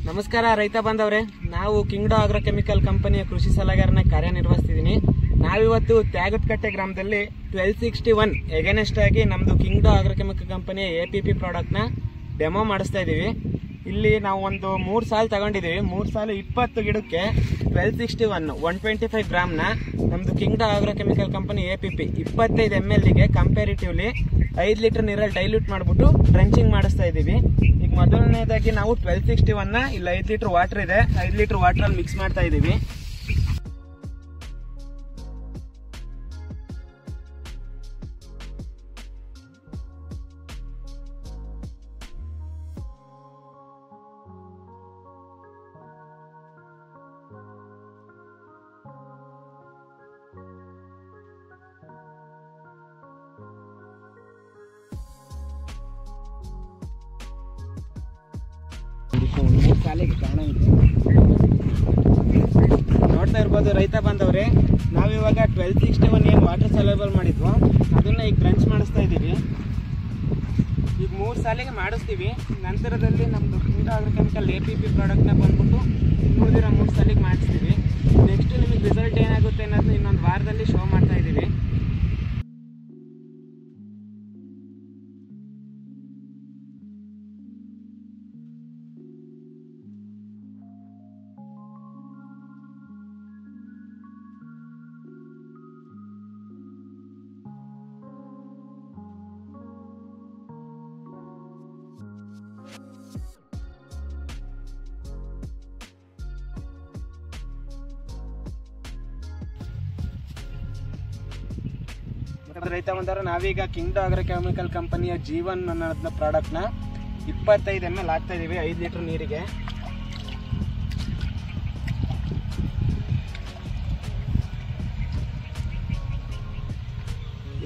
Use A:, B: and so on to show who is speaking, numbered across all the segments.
A: ನಮಸ್ಕಾರ ರೈತ ಬಾಂಧವರೇ, ನಾವು ಕಿಂಗ್ಡೋ ಅಗ್ರೋಕೆಮಿಕಲ್ ಕಂಪನಿಯ ಕೃಷಿ ಸಲಹೆಗಾರನ ಕಾರ್ಯನಿರ್ವಹಿಸ್ತಿದ್ದೀನಿ. ನಾವಿವತ್ತು ತ್ಯಾಗದಕಟ್ಟೆ ಗ್ರಾಮದಲ್ಲಿ 1261 ಎಗೇನೆಸ್ಟ್ ಆಗಿ ನಮ್ದು ಕಿಂಗ್ಡೋ ಅಗ್ರೋಕೆಮಿಕಲ್ ಕಂಪನಿಯ APP ಪ್ರಾಡಕ್ಟ್ ನ ಡೆಮೋ ಮಾಡಿಸ್ತಾ ಇದೀವಿ. ಇಲ್ಲಿ ನಾವು ಒಂದು 3 ಸಾಲು ತಗೊಂಡಿದೀವಿ. 3 ಸಾಲು 20 ಗಿಡಕ್ಕೆ 1261 125 ಗ್ರಾಮ್ ನ ನಮ್ದು ಕಿಂಗ್ಡೋ ಅಗ್ರೋಕೆಮಿಕಲ್ ಕಂಪನಿ APP 25 ml ಗೆ ಕಂಪ್ಯಾರಿಟಿವ್ಲಿ 5 ಲೀಟರ್ ನೀರಲ್ಲಿ ಡೈಲ್ಯೂಟ್ ಮಾಡ್ಬಿಟ್ಟು ಡ್ರೆಂಚಿಂಗ್ ಮಾಡಿಸ್ತಾ ಇದೀವಿ. ಈಗ ಮೊದಲನೇದಾಗಿ ನಾವು 1261 ನ ಇಲ್ಲಿ 5 ಲೀಟರ್ ವಾಟರ್ ಇದೆ, 5 ಲೀಟರ್ ವಾಟರ್ ಅಲ್ಲಿ ಮಿಕ್ಸ್ ಮಾಡ್ತಾ ಇದೀವಿ. ನೋಡ್ತಾ ಇರ್ಬೋದು ರೈತ ಬಾಂಧವ್ರೆ, ನಾವಿವಾಗ 1261 ಏನು ವಾಟರ್ ಸಲ್ಯೂಬಲ್ ಮಾಡಿದ್ವು ಅದನ್ನ ಈಗ ಡ್ರೆಂಚ್ ಮಾಡಿಸ್ತಾ ಇದ್ದೀವಿ. ಈಗ 3 ಸಾಲಿಗೆ ಮಾಡಿಸ್ತೀವಿ. ನಂತರದಲ್ಲಿ ನಮ್ದು ಕಿಂಗ್ಡೋ ಅಗ್ರೋಕೆಮಿಕಲ್ APP ಪ್ರಾಡಕ್ಟ್ನ ಬಂದ್ಬಿಟ್ಟು ಉಳಿದಿರೋ 3 ಸಾಲಿಗೆ ಮಾಡಿಸ್ತೀವಿ. ನೆಕ್ಸ್ಟ್ ನಿಮಗೆ ರಿಸಲ್ಟ್ ಏನಾಗುತ್ತೆ ಅನ್ನೋದು ಇನ್ನೊಂದು ವಾರದಲ್ಲಿ ಶೋ ಮಾಡ್ತಾ ಇದ್ದೀವಿ. ರೈತ ಬಂದವರು ನಾವೀಗ ಕಿಂಗ್ಡೋ ಅಗ್ರೋಕೆಮಿಕಲ್ ಕಂಪನಿಯ ಜೀವನ್ ಅನ್ನೋದನ್ನ ಪ್ರಾಡಕ್ಟ್ ನ 25 ml ಹಾಕ್ತಾ ಇದೀವಿ 5 ಲೀಟರ್ ನೀರಿಗೆ.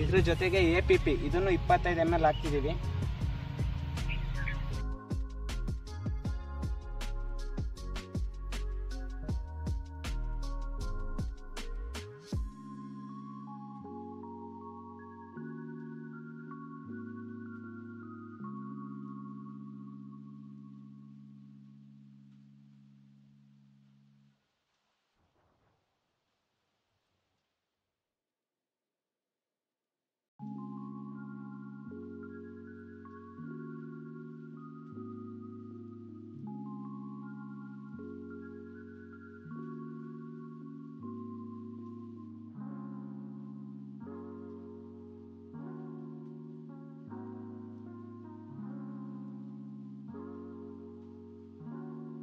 A: ಇದ್ರ ಜೊತೆಗೆ APP ಇದನ್ನು 25 ml ಹಾಕ್ತಿದೀವಿ.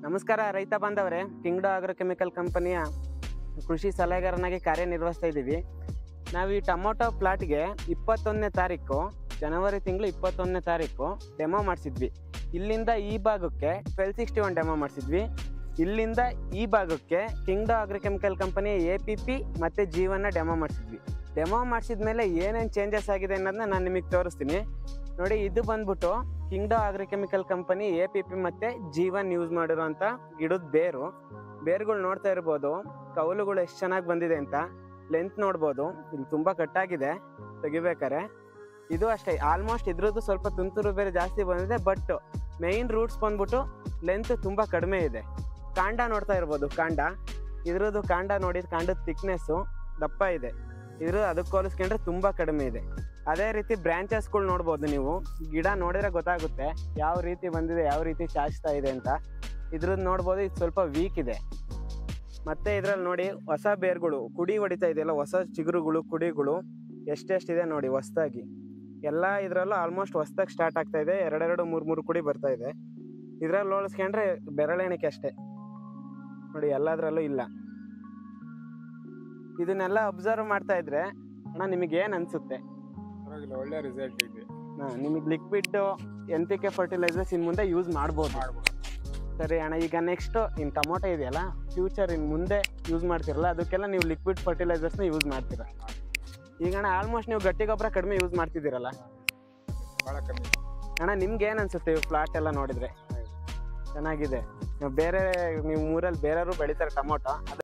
A: ನಮಸ್ಕಾರ ರೈತ ಬಾಂಧವರೇ, ಕಿಂಗ್ಡೋ ಅಗ್ರೋಕೆಮಿಕಲ್ ಕಂಪನಿಯ ಕೃಷಿ ಸಲಹೆಗಾರನಾಗಿ ಕಾರ್ಯನಿರ್ವಹಿಸ್ತಾ ಇದ್ದೀವಿ. ನಾವು ಈ ಟೊಮೊಟೊ ಪ್ಲಾಟ್ಗೆ 21ನೇ ತಾರೀಕು ಜನವರಿ ತಿಂಗಳು 21ನೇ ತಾರೀಕು ಡೆಮೋ ಮಾಡಿಸಿದ್ವಿ. ಇಲ್ಲಿಂದ ಈ ಭಾಗಕ್ಕೆ 1261 ಡೆಮೋ ಮಾಡಿಸಿದ್ವಿ. ಇಲ್ಲಿಂದ ಈ ಭಾಗಕ್ಕೆ ಕಿಂಗ್ಡೋ ಅಗ್ರೋಕೆಮಿಕಲ್ ಕಂಪನಿಯ APP ಮತ್ತು ಜೀವನ ಡೆಮೋ ಮಾಡಿಸಿದ್ವಿ. ಡೆಮೋ ಮಾಡಿಸಿದ್ಮೇಲೆ ಏನೇನು ಚೇಂಜಸ್ ಆಗಿದೆ ಅನ್ನೋದನ್ನ ನಾನು ನಿಮಗೆ ತೋರಿಸ್ತೀನಿ. ನೋಡಿ, ಇದು ಬಂದ್ಬಿಟ್ಟು ಕಿಂಗ್ಡೋ ಅಗ್ರೋಕೆಮಿಕಲ್ ಕಂಪನಿ APP ಮತ್ತೆ ಜೀವನ್ ಯೂಸ್ ಮಾಡಿರೋಂಥ ಗಿಡದ ಬೇರುಗಳು ನೋಡ್ತಾ ಇರ್ಬೋದು. ಕೌಲುಗಳು ಎಷ್ಟು ಚೆನ್ನಾಗಿ ಬಂದಿದೆ ಅಂತ ಲೆಂತ್ ನೋಡ್ಬೋದು. ಇಲ್ಲಿ ತುಂಬಾ ಕಟ್ಟಾಗಿದೆ ತೆಗಿಬೇಕಾರೆ. ಇದು ಅಷ್ಟೇ, ಆಲ್ಮೋಸ್ಟ್ ಇದ್ರದ್ದು ಸ್ವಲ್ಪ ತುಂತುರು ಬೇರೆ ಜಾಸ್ತಿ ಬಂದಿದೆ, ಬಟ್ ಮೇನ್ ರೂಟ್ಸ್ ಬಂದ್ಬಿಟ್ಟು ಲೆಂತ್ ತುಂಬಾ ಕಡಿಮೆ ಇದೆ. ಕಾಂಡ ನೋಡ್ತಾ ಇರ್ಬೋದು, ಇದ್ರದ್ದು ಕಾಂಡ ನೋಡಿ, ಕಾಂಡದ ಥಿಕ್ನೆಸ್ಸು ದಪ್ಪ ಇದೆ. ಅದಕ್ಕೆ ಹೋಲಿಸ್ಕೊಂಡ್ರೆ ತುಂಬಾ ಕಡಿಮೆ ಇದೆ. ಅದೇ ರೀತಿ ಬ್ರಾಂಚಸ್ಗಳು ನೋಡ್ಬೋದು ನೀವು. ಗಿಡ ನೋಡಿದ್ರೆ ಗೊತ್ತಾಗುತ್ತೆ ಯಾವ ರೀತಿ ಬಂದಿದೆ, ಯಾವ ರೀತಿ ಚಾಚ್ತಾ ಇದೆ ಅಂತ. ಇದ್ರದ್ದು ನೋಡ್ಬೋದು, ಇದು ಸ್ವಲ್ಪ ವೀಕ್ ಇದೆ. ಮತ್ತೆ ಇದ್ರಲ್ಲಿ ನೋಡಿ ಹೊಸ ಬೇರ್ಗಳು ಕುಡಿ ಹೊಡಿತಾ ಇದೆಯಲ್ಲ, ಹೊಸ ಚಿಗುರುಗಳು ಕುಡಿಗಳು ಎಷ್ಟೆಷ್ಟಿದೆ ನೋಡಿ. ಹೊಸದಾಗಿ ಎಲ್ಲ ಇದ್ರಲ್ಲೂ ಆಲ್ಮೋಸ್ಟ್ ಹೊಸದಾಗಿ ಸ್ಟಾರ್ಟ್ ಆಗ್ತಾ ಇದೆ. 2 3 ಕುಡಿ ಬರ್ತಾ ಇದೆ. ಇದ್ರಲ್ಲಿ ಹೋಲಿಸ್ಕೊಂಡ್ರೆ ಬೆರಳೆಣಿಕೆ ಅಷ್ಟೇ ನೋಡಿ, ಎಲ್ಲದ್ರಲ್ಲೂ ಇಲ್ಲ. ಇದನ್ನೆಲ್ಲ ಅಬ್ಸರ್ವ್ ಮಾಡ್ತಾ ಇದ್ರೆ ಅಣ್ಣ ನಿಮಗೆ ಏನ್ ಅನ್ಸುತ್ತೆ?
B: ಒಳ್ಳೆ ರಿಸಲ್ಟ್ ಇದೆ.
A: ನಿಮಗೆ ಲಿಕ್ವಿಡ್ NPK ಫರ್ಟಿಲೈಸರ್ಸ್ ಇನ್ ಮುಂದೆ ಯೂಸ್ ಮಾಡ್ಬೋದು. ಸರಿ ಅಣ್ಣ, ಈಗ ನೆಕ್ಸ್ಟ್ ಇನ್ ಟೊಮೊಟೊ ಇದೆಯಲ್ಲ, ಫ್ಯೂಚರ್ ಇನ್ ಮುಂದೆ ಯೂಸ್ ಮಾಡ್ತಿರಲ್ಲ, ಅದಕ್ಕೆಲ್ಲ ನೀವು ಲಿಕ್ವಿಡ್ ಫರ್ಟಿಲೈಸರ್ಸ್ನ ಯೂಸ್ ಮಾಡ್ತೀರಾ. ಈಗ ಅಣ್ಣ ಆಲ್ಮೋಸ್ಟ್ ನೀವು ಗಟ್ಟಿ ಗೊಬ್ಬರ ಕಡಿಮೆ ಯೂಸ್ ಮಾಡ್ತಿದ್ದೀರಲ್ಲ ಅಣ್ಣ, ನಿಮ್ಗೆ ಏನ್ ಅನ್ಸುತ್ತೆ? ಫ್ಲಾಟ್ ಎಲ್ಲ ನೋಡಿದ್ರೆ ಚೆನ್ನಾಗಿದೆ. ಬೇರೆ ನೀವು ಊರಲ್ಲಿ ಬೇರೆಯವರು ಬೆಳಿತಾರೆ ಟೊಮೊಟೊ.